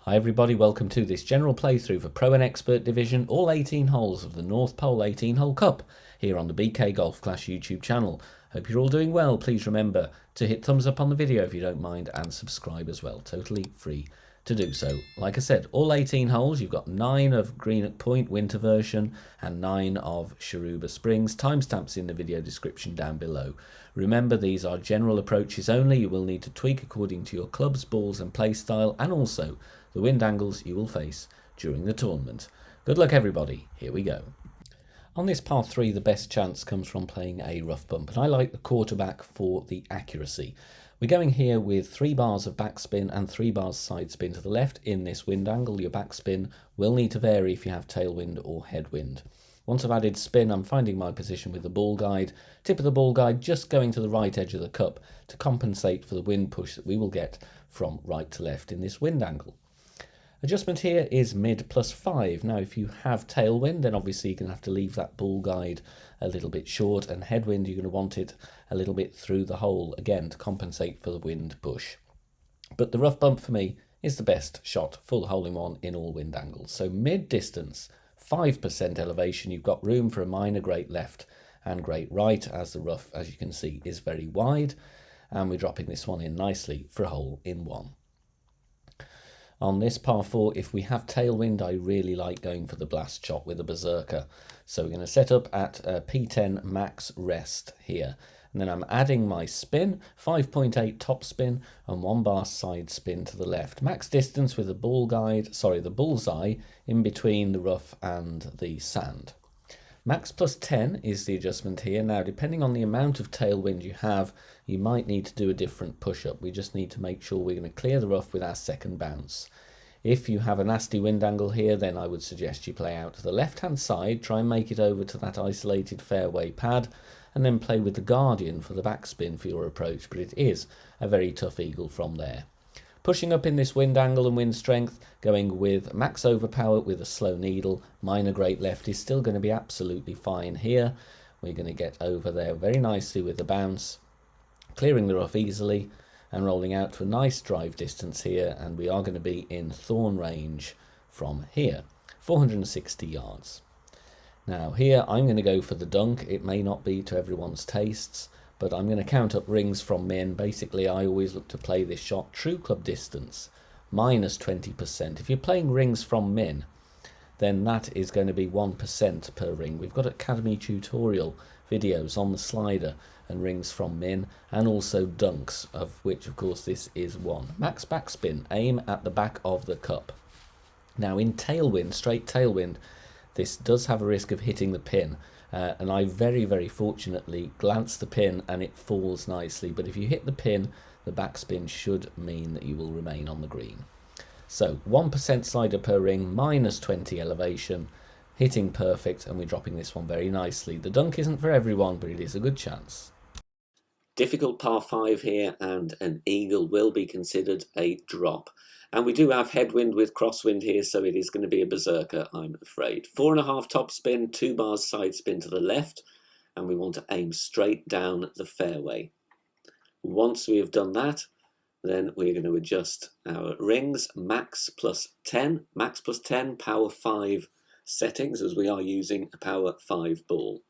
Hi everybody, welcome to this general playthrough for Pro and Expert Division, all 18 holes of the North Pole 18 Hole Cup, here on the BK Golf Clash YouTube channel. Hope you're all doing well. Please remember to hit thumbs up on the video if you don't mind, and subscribe as well, totally free to do so. Like I said, all 18 holes, you've got 9 of Greenoch Point winter version and 9 of Shiruba Springs. Timestamps in the video description down below. Remember, these are general approaches only. You will need to tweak according to your clubs, balls and play style, and also the wind angles you will face during the tournament. Good luck everybody, here we go. On this par 3, the best chance comes from playing a rough bump, and I like the quarterback for the accuracy. We're going here with 3 bars of backspin and 3 bars side spin to the left in this wind angle. Your backspin will need to vary if you have tailwind or headwind. Once I've added spin, I'm finding my position with the ball guide. Tip of the ball guide just going to the right edge of the cup to compensate for the wind push that we will get from right to left in this wind angle. Adjustment here is mid +5. Now if you have tailwind, then obviously you're going to have to leave that ball guide a little bit short, and headwind you're going to want it a little bit through the hole, again to compensate for the wind push. But the rough bump for me is the best shot for the hole-in-one in all wind angles. So mid distance, 5% elevation, you've got room for a minor great left and great right, as the rough, as you can see, is very wide, and we're dropping this one in nicely for a hole-in-one. On this par 4, if we have tailwind, I really like going for the blast shot with a berserker. So we're going to set up at P10 max rest here. And then I'm adding my spin, 5.8 top spin and 1 bar side spin to the left. Max distance with the the bullseye in between the rough and the sand. Max +10 is the adjustment here. Now, depending on the amount of tailwind you have, you might need to do a different push-up. We just need to make sure we're going to clear the rough with our second bounce. If you have a nasty wind angle here, then I would suggest you play out to the left-hand side, try and make it over to that isolated fairway pad, and then play with the Guardian for the backspin for your approach, but it is a very tough eagle from there. Pushing up in this wind angle and wind strength, going with max overpower with a slow needle, minor great left is still going to be absolutely fine here. We're going to get over there very nicely with the bounce, clearing the rough easily and rolling out to a nice drive distance here, and we are going to be in thorn range from here, 460 yards. Now here I'm going to go for the dunk. It may not be to everyone's tastes, but I'm going to count up rings from min. Basically, I always look to play this shot true club distance minus 20%. If you're playing rings from min, then that is going to be 1% per ring. We've got Academy tutorial videos on the slider and rings from min, and also dunks, of which of course this is one. Max backspin, aim at the back of the cup. Now in tailwind, straight tailwind, this does have a risk of hitting the pin. And I very fortunately glanced the pin and it falls nicely, but if you hit the pin, the backspin should mean that you will remain on the green. So 1% slider per ring, minus 20 elevation, hitting perfect, and we're dropping this one very nicely. The dunk isn't for everyone, but it is a good chance. Difficult par 5 here, and an eagle will be considered a drop. And we do have headwind with crosswind here, so it is going to be a berserker, I'm afraid. 4.5 top spin, 2 bars side spin to the left, and we want to aim straight down the fairway. Once we have done that, then we're going to adjust our rings, max +10, power 5 settings, as we are using a power 5 ball.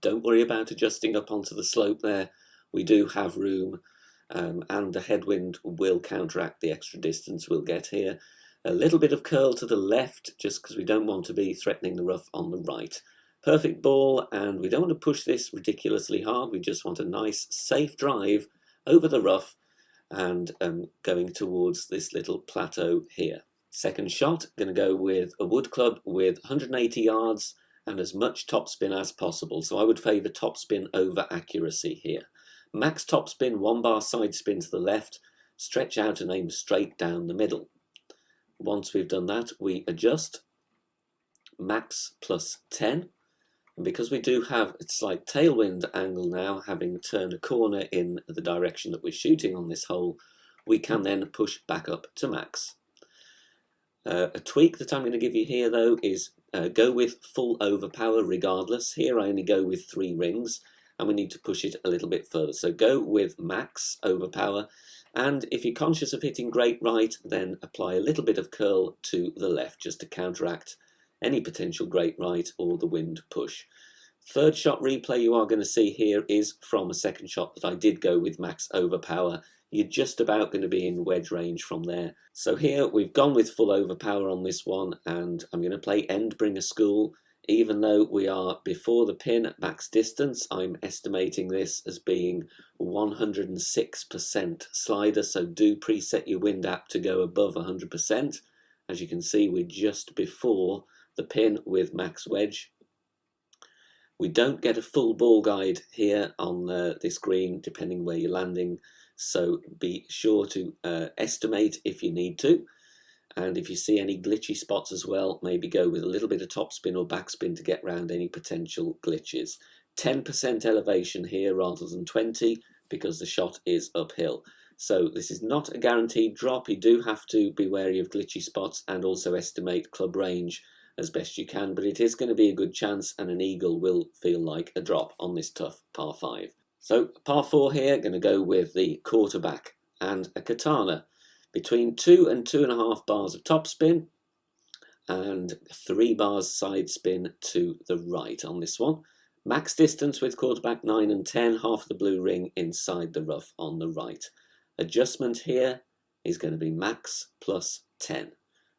Don't worry about adjusting up onto the slope there. We do have room. And the headwind will counteract the extra distance we'll get here. A little bit of curl to the left, just because we don't want to be threatening the rough on the right. Perfect ball, and we don't want to push this ridiculously hard. We just want a nice, safe drive over the rough and going towards this little plateau here. Second shot, going to go with a wood club with 180 yards and as much topspin as possible. So I would favour topspin over accuracy here. Max top spin, 1 bar side spin to the left, stretch out and aim straight down the middle. Once we've done that, we adjust, max +10. And because we do have a slight tailwind angle now, having turned a corner in the direction that we're shooting on this hole, we can then push back up to max. A tweak that I'm going to give you here though is go with full overpower regardless. Here I only go with 3 rings. and we need to push it a little bit further. So go with max overpower, and if you're conscious of hitting great right, then apply a little bit of curl to the left just to counteract any potential great right or the wind push. Third shot replay you are going to see here is from a second shot that I did go with max overpower. You're just about going to be in wedge range from there. So here we've gone with full overpower on this one, and I'm going to play end bringer school. Even though we are before the pin at max distance, I'm estimating this as being 106% slider, so do preset your wind app to go above 100%. As you can see, we're just before the pin with max wedge. We don't get a full ball guide here on this green, depending where you're landing, so be sure to estimate if you need to. And if you see any glitchy spots as well, maybe go with a little bit of topspin or backspin to get around any potential glitches. 10% elevation here rather than 20 because the shot is uphill. So this is not a guaranteed drop. You do have to be wary of glitchy spots and also estimate club range as best you can, but it is going to be a good chance, and an eagle will feel like a drop on this tough par 5. So par 4 here, going to go with the quarterback and a katana. Between 2 and 2.5 bars of topspin and 3 bars side spin to the right on this one. Max distance with quarterback 9 and 10, half the blue ring inside the rough on the right. Adjustment here is going to be max plus 10.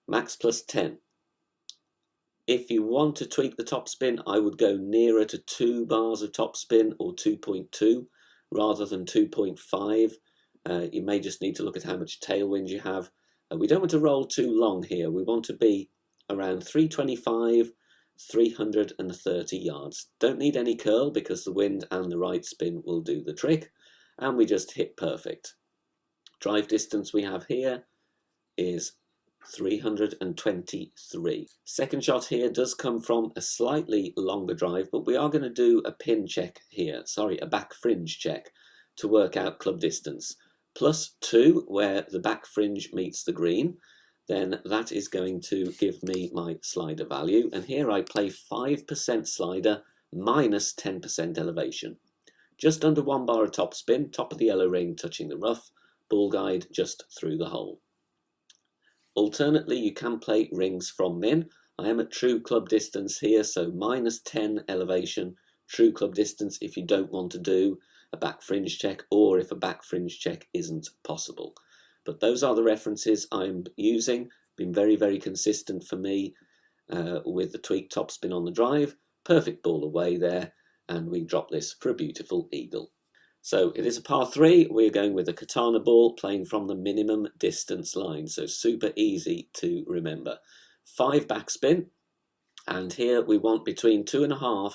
Max plus 10. If you want to tweak the topspin, I would go nearer to 2 bars of topspin or 2.2 rather than 2.5. You may just need to look at how much tailwind you have. We don't want to roll too long here. We want to be around 325, 330 yards. Don't need any curl because the wind and the right spin will do the trick. And we just hit perfect. Drive distance we have here is 323. Second shot here does come from a slightly longer drive, but we are going to do a pin check here. Sorry, a back fringe check to work out club distance. +2 where the back fringe meets the green, then that is going to give me my slider value. And here I play 5% slider minus 10% elevation. Just under 1 bar of topspin, top of the yellow ring touching the rough, ball guide just through the hole. Alternately, you can play rings from min. I am at true club distance here, so minus 10 elevation, true club distance if you don't want to do a back fringe check or if a back fringe check isn't possible. But those are the references I'm using. Been very, very consistent for me with the tweaked topspin on the drive. Perfect ball away there, and we drop this for a beautiful eagle. So it is a par 3. We're going with a katana ball, playing from the minimum distance line, so super easy to remember. 5 backspin, and here we want between 2.5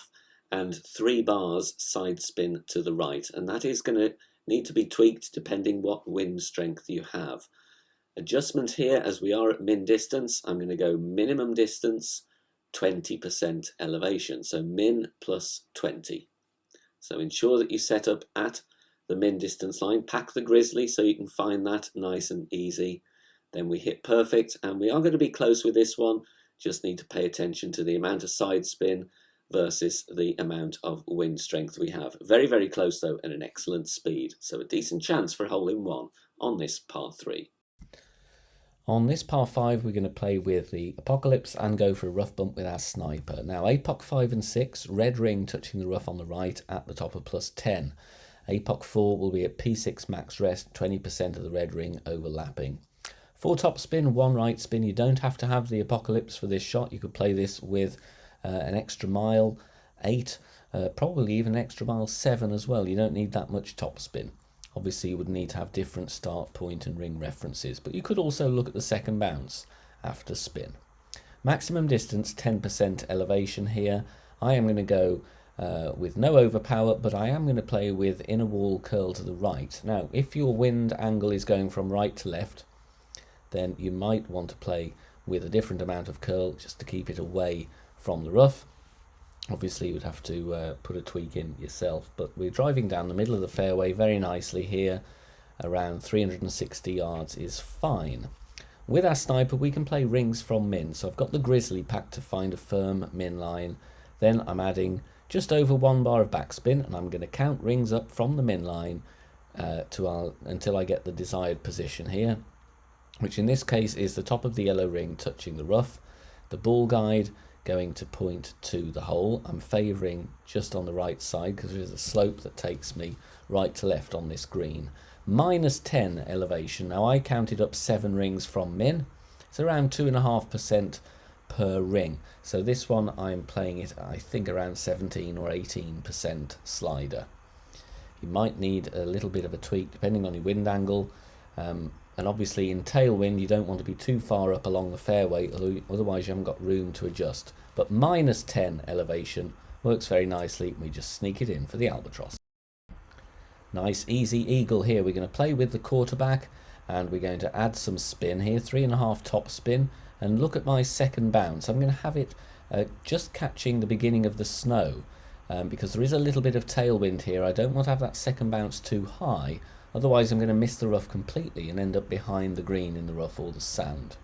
and 3 bars side spin to the right, and that is going to need to be tweaked depending what wind strength you have. Adjustment here, as we are at min distance, I'm going to go minimum distance, 20% elevation, so min plus 20. So ensure that you set up at the min distance line, pack the grizzly so you can find that nice and easy. Then we hit perfect, and we are going to be close with this one, just need to pay attention to the amount of side spin versus the amount of wind strength we have. Very, very close though, and an excellent speed. So a decent chance for a hole-in-one on this par 3. On this par 5, we're going to play with the Apocalypse and go for a rough bump with our sniper. Now, APOC 5 and 6, red ring touching the rough on the right at the top of +10. APOC 4 will be at P6 max rest, 20% of the red ring overlapping. 4 top spin, 1 right spin. You don't have to have the Apocalypse for this shot. You could play this with an extra mile 8, probably even an extra mile 7 as well. You don't need that much top spin. Obviously, you would need to have different start point and ring references, but you could also look at the second bounce after spin. Maximum distance, 10% elevation here. I am going to go with no overpower, but I am going to play with inner wall curl to the right. Now, if your wind angle is going from right to left, then you might want to play with a different amount of curl just to keep it away from the rough. Obviously, you would have to put a tweak in yourself, but we're driving down the middle of the fairway very nicely here. Around 360 yards is fine. With our sniper, we can play rings from min. So I've got the grizzly pack to find a firm min line. Then I'm adding just over 1 bar of backspin, and I'm going to count rings up from the min line until I get the desired position here, which in this case is the top of the yellow ring touching the rough, the ball guide going to point to the hole. I'm favouring just on the right side because there's a slope that takes me right to left on this green. -10 elevation. Now I counted up 7 rings from min. It's around 2.5% per ring. So this one I'm playing it, I think, around 17 or 18% slider. You might need a little bit of a tweak depending on your wind angle. And obviously in tailwind you don't want to be too far up along the fairway, otherwise you haven't got room to adjust. But -10 elevation works very nicely. We just sneak it in for the albatross. Nice easy eagle here. We're going to play with the quarterback and we're going to add some spin here, 3.5 top spin, and look at my second bounce. I'm going to have it just catching the beginning of the snow because there is a little bit of tailwind here. I don't want to have that second bounce too high. Otherwise I'm going to miss the rough completely and end up behind the green in the rough or the sand.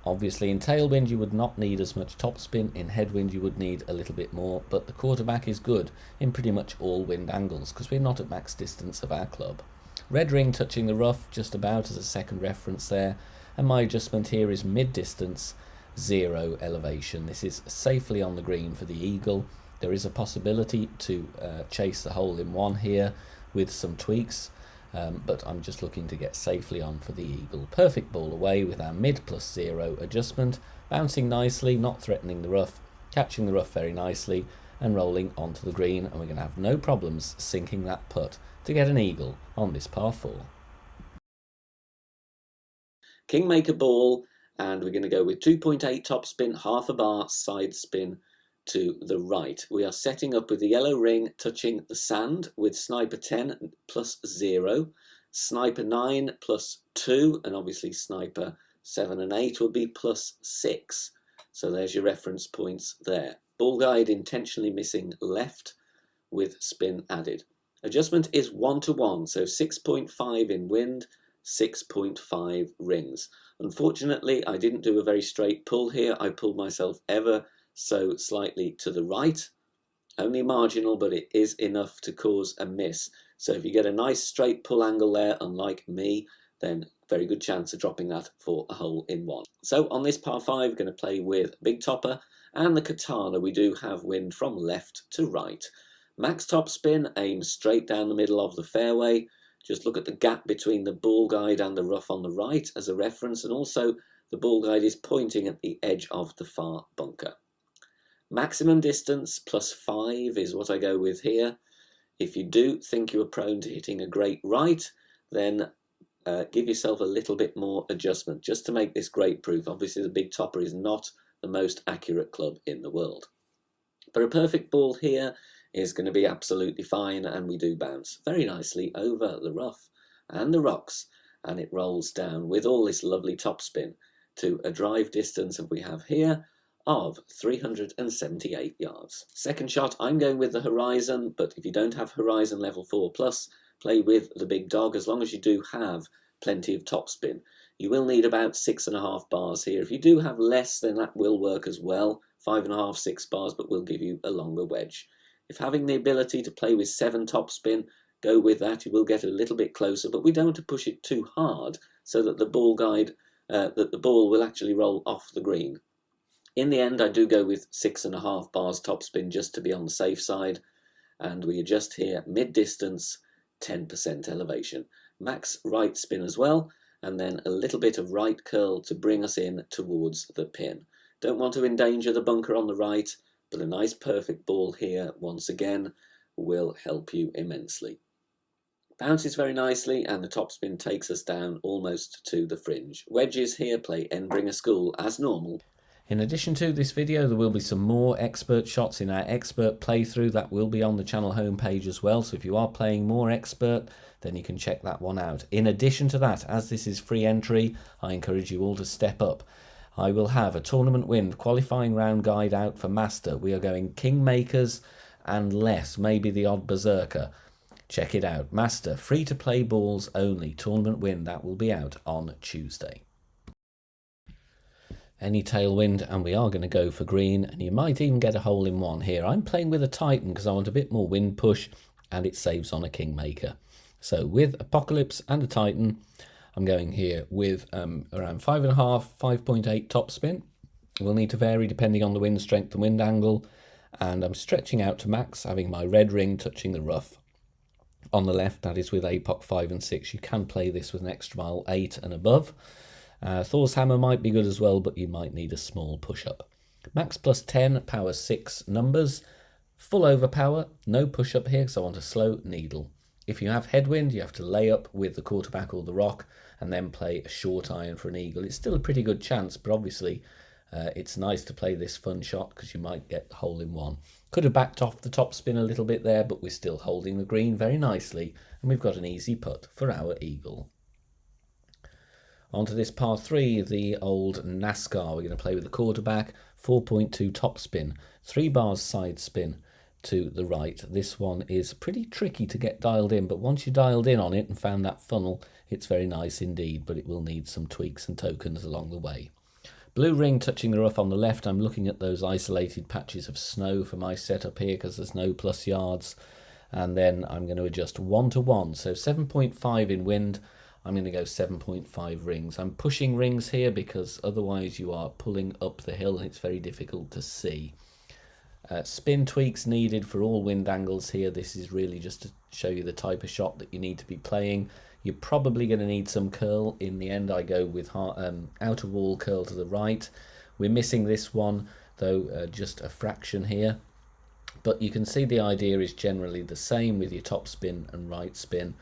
Obviously in tailwind you would not need as much topspin, in headwind you would need a little bit more, but the quarterback is good in pretty much all wind angles because we're not at max distance of our club. Red ring touching the rough just about as a second reference there, and my adjustment here is mid distance, 0 elevation. This is safely on the green for the eagle. There is a possibility to chase the hole in one here with some tweaks. But I'm just looking to get safely on for the eagle. Perfect ball away with our mid +0 adjustment, bouncing nicely, not threatening the rough, catching the rough very nicely and rolling onto the green, and we're going to have no problems sinking that putt to get an eagle on this par 4. Kingmaker ball, and we're going to go with 2.8 topspin, half a bar side spin to the right. We are setting up with the yellow ring touching the sand with sniper 10 +0, sniper 9 +2, and obviously sniper 7 and 8 will be +6. So there's your reference points there. Ball guide intentionally missing left with spin added. Adjustment is 1:1, so 6.5 in wind, 6.5 rings. Unfortunately, I didn't do a very straight pull here. I pulled myself ever so slightly to the right, only marginal, but it is enough to cause a miss. So if you get a nice straight pull angle there, unlike me, then very good chance of dropping that for a hole in one. So on this par 5, we're going to play with Big Topper and the Katana. We do have wind from left to right. Max top spin aims straight down the middle of the fairway. Just look at the gap between the ball guide and the rough on the right as a reference, and also the ball guide is pointing at the edge of the far bunker. Maximum distance +5 is what I go with here. If you do think you are prone to hitting a great right, then give yourself a little bit more adjustment just to make this great proof. Obviously the Big Topper is not the most accurate club in the world. But a perfect ball here is going to be absolutely fine, and we do bounce very nicely over the rough and the rocks, and it rolls down with all this lovely topspin to a drive distance that we have here of 378 yards. Second shot, I'm going with the Horizon, but if you don't have Horizon level 4+, play with the Big Dog as long as you do have plenty of topspin. You will need about 6.5 bars here. If you do have less, then that will work as well. 5.5, 6 bars, but will give you a longer wedge. If having the ability to play with 7 topspin, go with that. You will get a little bit closer, but we don't want to push it too hard so that the ball guide, that the ball will actually roll off the green. In the end, I do go with 6.5 bars topspin just to be on the safe side, and we adjust here mid-distance, 10% elevation. Max right spin as well, and then a little bit of right curl to bring us in towards the pin. Don't want to endanger the bunker on the right, but a nice perfect ball here, once again, will help you immensely. Bounces very nicely, and the topspin takes us down almost to the fringe. Wedges here play Endbringer School as normal. In addition to this video, there will be some more expert shots in our expert playthrough that will be on the channel homepage as well. So if you are playing more expert, then you can check that one out. In addition to that, as this is free entry, I encourage you all to step up. I will have a tournament wind qualifying round guide out for Master. We are going Kingmakers and less, maybe the odd Berserker. Check it out. Master, free to play balls only. Tournament wind, that will be out on Tuesday. Any tailwind, and we are going to go for green, and you might even get a hole in one here. I'm playing with a Titan because I want a bit more wind push, and it saves on a Kingmaker. So with Apocalypse and a Titan, I'm going here with around 5.5, 5.8 topspin. We'll need to vary depending on the wind strength and wind angle, and I'm stretching out to max, having my red ring touching the rough. On the left, that is with APOC 5 and 6. You can play this with an extra mile 8 and above. Thor's Hammer might be good as well, but you might need a small push-up. Max plus 10, power 6 numbers. Full overpower, no push-up here because I want a slow needle. If you have headwind, you have to lay up with the quarterback or the rock and then play a short iron for an eagle. It's still a pretty good chance, but obviously it's nice to play this fun shot because you might get the hole in one. Could have backed off the top spin a little bit there, but we're still holding the green very nicely, and we've got an easy putt for our eagle. Onto this par 3, the old NASCAR. We're going to play with the quarterback, 4.2 top spin, 3 bars side spin to the right. This one is pretty tricky to get dialed in, but once you're dialed in on it and found that funnel, it's very nice indeed, but it will need some tweaks and tokens along the way. Blue ring touching the rough on the left. I'm looking at those isolated patches of snow for my setup here because there's no plus yards. And then I'm going to adjust 1 to 1. So 7.5 in wind. I'm going to go 7.5 rings. I'm pushing rings here because otherwise you are pulling up the hill and it's very difficult to see. Spin tweaks needed for all wind angles here. This is really just to show you the type of shot that you need to be playing. You're probably going to need some curl. In the end, I go with outer wall curl to the right. We're missing this one, though, just a fraction here. But you can see the idea is generally the same with your top spin and right spin.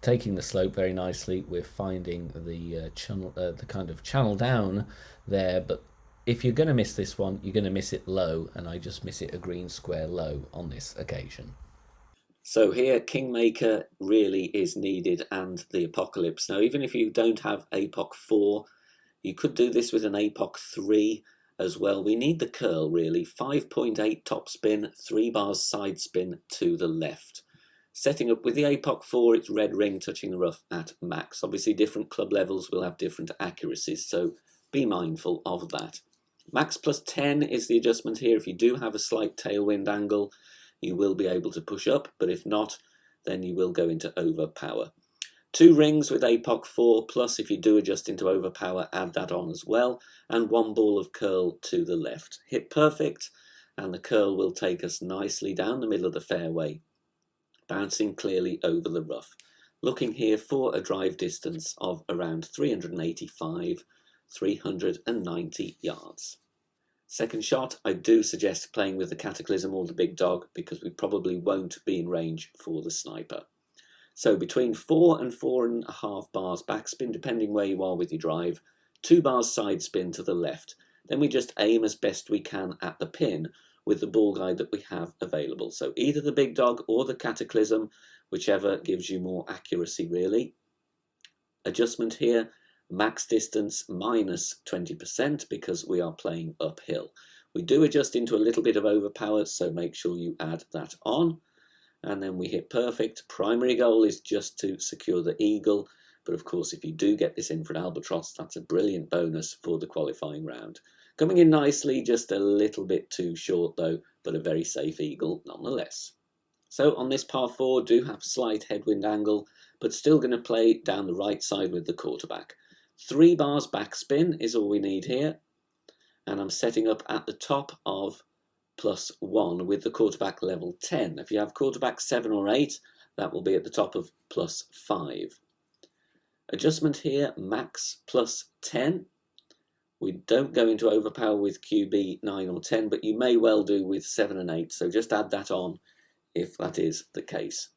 Taking the slope very nicely, we're finding the channel, the kind of channel down there, but if you're going to miss this one, you're going to miss it low, and I just miss it a green square low on this occasion. So here, Kingmaker really is needed, and the Apocalypse. Now, even if you don't have APOC 4, you could do this with an APOC 3 as well. We need the curl, really. 5.8 top spin, 3 bars side spin to the left. Setting up with the APOC 4, it's red ring touching the rough at max. Obviously, different club levels will have different accuracies, so be mindful of that. Max plus 10 is the adjustment here. If you do have a slight tailwind angle, you will be able to push up, but if not, then you will go into overpower. 2 rings with APOC 4, plus if you do adjust into overpower, add that on as well, and 1 ball of curl to the left. Hit perfect, and the curl will take us nicely down the middle of the fairway, bouncing clearly over the rough. Looking here for a drive distance of around 385, 390 yards. Second shot, I do suggest playing with the Cataclysm or the big dog because we probably won't be in range for the sniper. So between 4 and 4.5 bars backspin, depending where you are with your drive, 2 bars side spin to the left. Then we just aim as best we can at the pin with the ball guide that we have available. So either the big dog or the Cataclysm, whichever gives you more accuracy really. Adjustment here. Max distance minus 20% because we are playing uphill. We do adjust into a little bit of overpower, so make sure you add that on. And then we hit perfect. Primary goal is just to secure the eagle, but of course if you do get this in for an albatross, that's a brilliant bonus for the qualifying round. Coming in nicely, just a little bit too short though, but a very safe eagle nonetheless. So on this par 4, do have slight headwind angle, but still going to play down the right side with the quarterback. 3 bars backspin is all we need here, and I'm setting up at the top of +1 with the quarterback level 10. If you have quarterback 7 or 8, that will be at the top of +5. Adjustment here, max +10. We don't go into overpower with QB 9 or 10, but you may well do with 7 and 8, so just add that on if that is the case.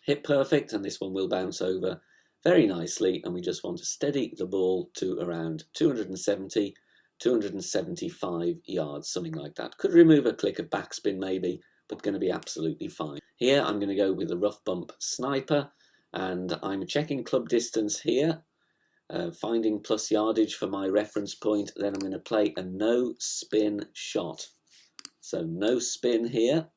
Hit perfect, and this one will bounce over very nicely, and we just want to steady the ball to around 270, 275 yards, something like that. Could remove a click of backspin maybe, but going to be absolutely fine. Here I'm going to go with a rough bump sniper, and I'm checking club distance here, finding plus yardage for my reference point. Then I'm going to play a no spin shot. So no spin here.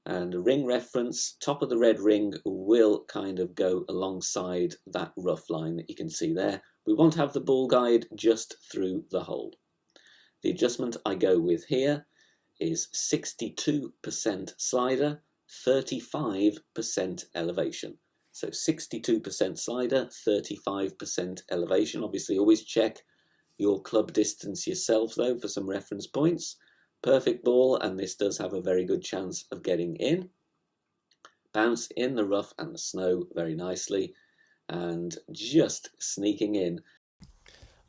And a ring reference, top of the red ring will kind of go alongside that rough line that you can see there. We want to have the ball guide just through the hole. The adjustment I go with here is 62% slider, 35% elevation. So 62% slider, 35% elevation. Obviously always check your club distance yourself though for some reference points. Perfect ball, and this does have a very good chance of getting in. Bounce in the rough and the snow very nicely, and just sneaking in.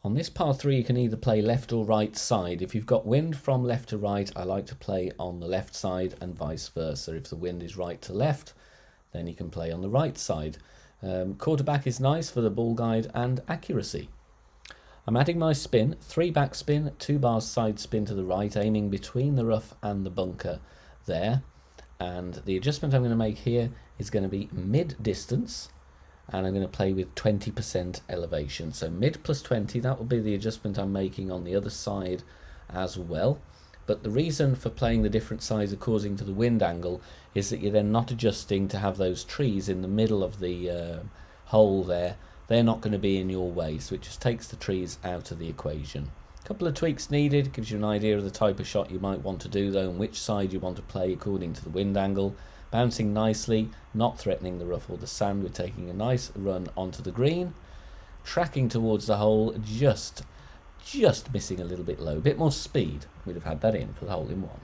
On this par 3 you can either play left or right side. If you've got wind from left to right, I like to play on the left side, and vice versa. If the wind is right to left, then you can play on the right side. Quarterback is nice for the ball guide and accuracy. I'm adding my spin, 3 back spin, 2 bars side spin to the right, aiming between the rough and the bunker there. And the adjustment I'm going to make here is going to be mid distance, and I'm going to play with 20% elevation. So mid plus 20, that will be the adjustment I'm making on the other side as well. But the reason for playing the different sides according to the wind angle is that you're then not adjusting to have those trees in the middle of the hole there. They're not going to be in your way, so it just takes the trees out of the equation. A couple of tweaks needed, gives you an idea of the type of shot you might want to do though, and which side you want to play according to the wind angle. Bouncing nicely, not threatening the rough or the sand. We're taking a nice run onto the green, tracking towards the hole, just missing a little bit low. A bit more speed, we'd have had that in for the hole in one.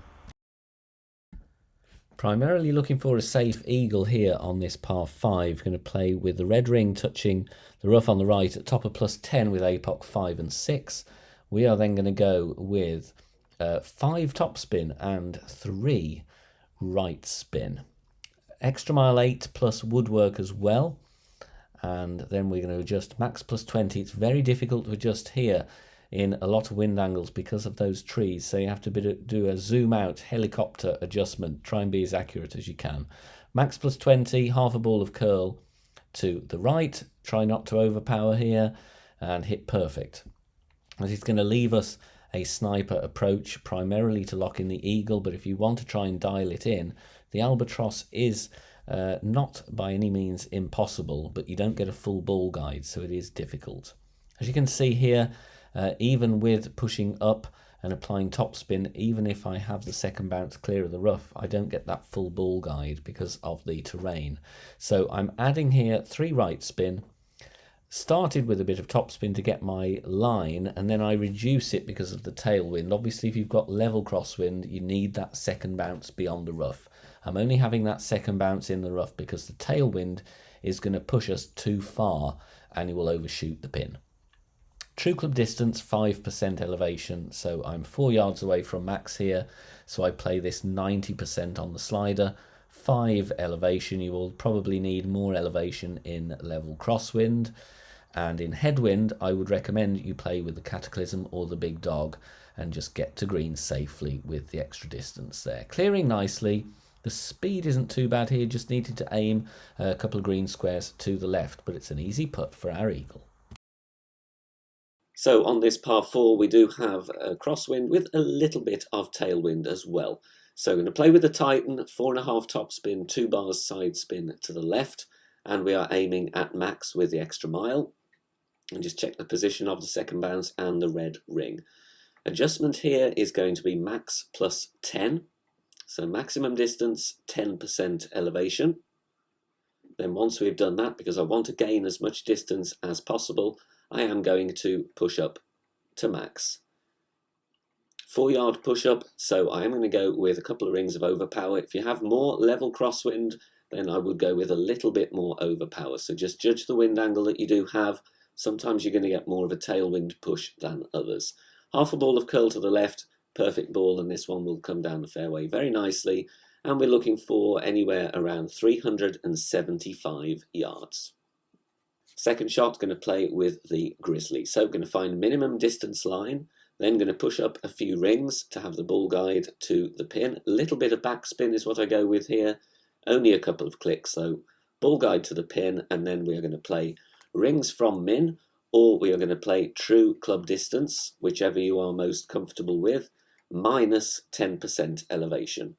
Primarily looking for a safe eagle here on this par 5. Going to play with the red ring touching the rough on the right at top of plus 10 with APOC 5 and 6. We are then going to go with 5 topspin and 3 right spin. Extra mile 8 plus woodwork as well. And then we're going to adjust max plus 20. It's very difficult to adjust here in a lot of wind angles because of those trees, so you have to do a zoom out helicopter adjustment. Try and be as accurate as you can. Max plus 20, half a ball of curl to the right. Try not to overpower here and hit perfect. As it's going to leave us a sniper approach primarily to lock in the eagle, but if you want to try and dial it in, the albatross is not by any means impossible, but you don't get a full ball guide, so it is difficult. As you can see here, even with pushing up and applying topspin, even if I have the second bounce clear of the rough, I don't get that full ball guide because of the terrain. So I'm adding here 3 right spin, started with a bit of topspin to get my line, and then I reduce it because of the tailwind. Obviously, if you've got level crosswind, you need that second bounce beyond the rough. I'm only having that second bounce in the rough because the tailwind is going to push us too far and it will overshoot the pin. True club distance, 5% elevation, so I'm 4 yards away from max here, so I play this 90% on the slider. 5 elevation, you will probably need more elevation in level crosswind, and in headwind I would recommend you play with the Cataclysm or the Big Dog and just get to green safely with the extra distance there. Clearing nicely, the speed isn't too bad here, just needed to aim a couple of green squares to the left, but it's an easy putt for our eagle. So on this par 4 we do have a crosswind with a little bit of tailwind as well. So I'm going to play with the Titan, 4.5 topspin, 2 bars side spin to the left, and we are aiming at max with the extra mile. And just check the position of the second bounce and the red ring. Adjustment here is going to be max plus 10. So maximum distance, 10% elevation. Then once we've done that, because I want to gain as much distance as possible, I am going to push up to max. 4 yard push up, so I am going to go with a couple of rings of overpower. If you have more level crosswind, then I would go with a little bit more overpower. So just judge the wind angle that you do have. Sometimes you're going to get more of a tailwind push than others. Half a ball of curl to the left, perfect ball, and this one will come down the fairway very nicely. And we're looking for anywhere around 375 yards. Second shot, going to play with the Grizzly. So going to find minimum distance line, then going to push up a few rings to have the ball guide to the pin. A little bit of backspin is what I go with here, only a couple of clicks. So ball guide to the pin, and then we are going to play rings from min, or we are going to play true club distance, whichever you are most comfortable with, minus 10% elevation.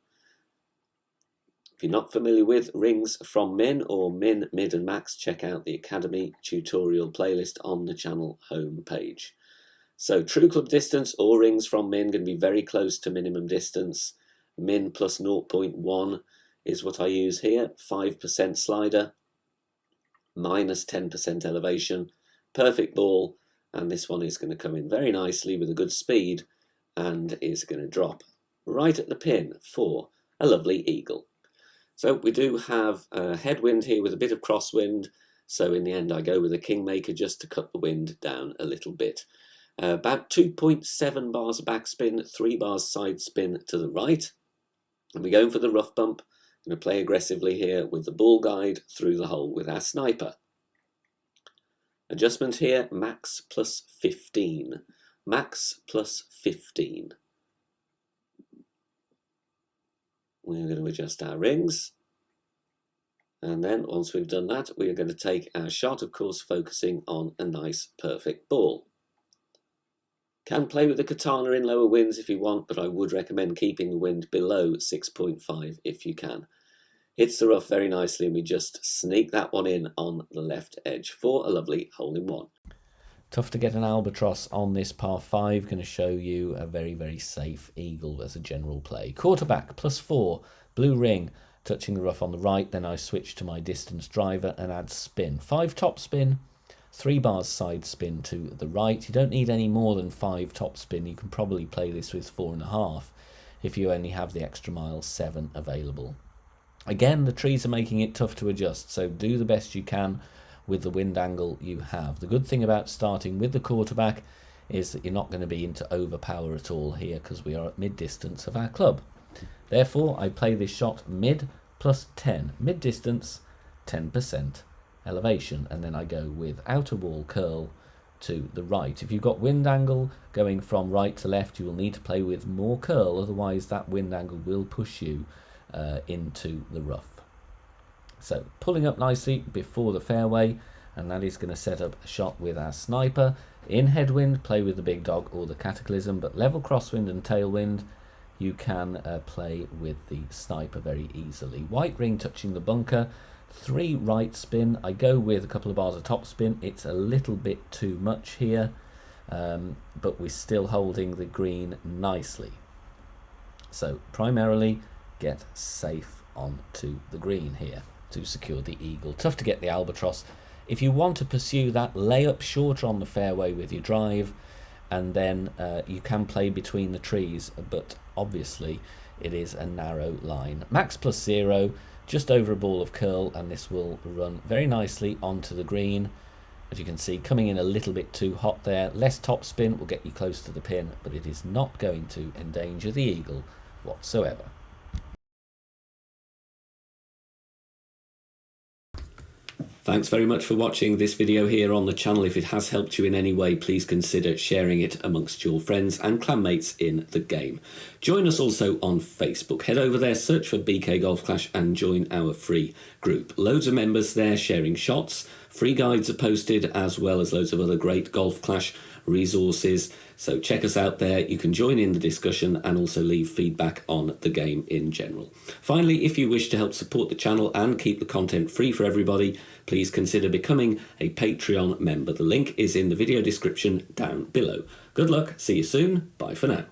If you're not familiar with rings from min or min, mid and max, check out the Academy tutorial playlist on the channel home page. So true club distance or rings from min going to be very close to minimum distance. Min plus 0.1 is what I use here. 5% slider, minus 10% elevation. Perfect ball, and this one is going to come in very nicely with a good speed and is going to drop right at the pin for a lovely eagle. So we do have a headwind here with a bit of crosswind, so in the end I go with a kingmaker just to cut the wind down a little bit. About 2.7 bars of backspin, 3 bars side spin to the right, and we're going for the rough bump. I'm going to play aggressively here with the ball guide through the hole with our sniper. Adjustment here, max plus 15. Max plus 15. We're going to adjust our rings. And then once we've done that, we are going to take our shot, of course, focusing on a nice, perfect ball. Can play with the katana in lower winds if you want, but I would recommend keeping the wind below 6.5 if you can. Hits the rough very nicely, and we just sneak that one in on the left edge for a lovely hole-in-one. Tough to get an albatross on this par 5. Going to show you a very, very safe eagle as a general play. Quarterback plus 4, blue ring, touching the rough on the right. Then I switch to my distance driver and add spin. 5 top spin, 3 bars side spin to the right. You don't need any more than 5 top spin. You can probably play this with 4.5 if you only have the extra mile 7 available. Again, the trees are making it tough to adjust, so do the best you can with the wind angle you have. The good thing about starting with the quarterback is that you're not going to be into overpower at all here because we are at mid distance of our club. Therefore, I play this shot mid plus 10, mid distance, 10% elevation, and then I go with outer wall curl to the right. If you've got wind angle going from right to left, you will need to play with more curl, otherwise that wind angle will push you into the rough. So pulling up nicely before the fairway, and that is going to set up a shot with our sniper. In headwind, play with the big dog or the cataclysm, but level crosswind and tailwind, you can play with the sniper very easily. White ring touching the bunker, 3 right spin. I go with a couple of bars of top spin. It's a little bit too much here, but we're still holding the green nicely. So primarily get safe onto the green here to secure the eagle. Tough to get the albatross. If you want to pursue that, lay up shorter on the fairway with your drive, and then you can play between the trees, but obviously it is a narrow line. Max plus 0, just over a ball of curl, and this will run very nicely onto the green. As you can see, coming in a little bit too hot there. Less top spin will get you close to the pin, but it is not going to endanger the eagle whatsoever. Thanks very much for watching this video here on the channel. If it has helped you in any way, please consider sharing it amongst your friends and clanmates in the game. Join us also on Facebook. Head over there, search for BK Golf Clash and join our free group. Loads of members there sharing shots. Free guides are posted, as well as loads of other great Golf Clash resources. So check us out there. You can join in the discussion and also leave feedback on the game in general. Finally, if you wish to help support the channel and keep the content free for everybody, please consider becoming a Patreon member. The link is in the video description down below. Good luck, see you soon, bye for now.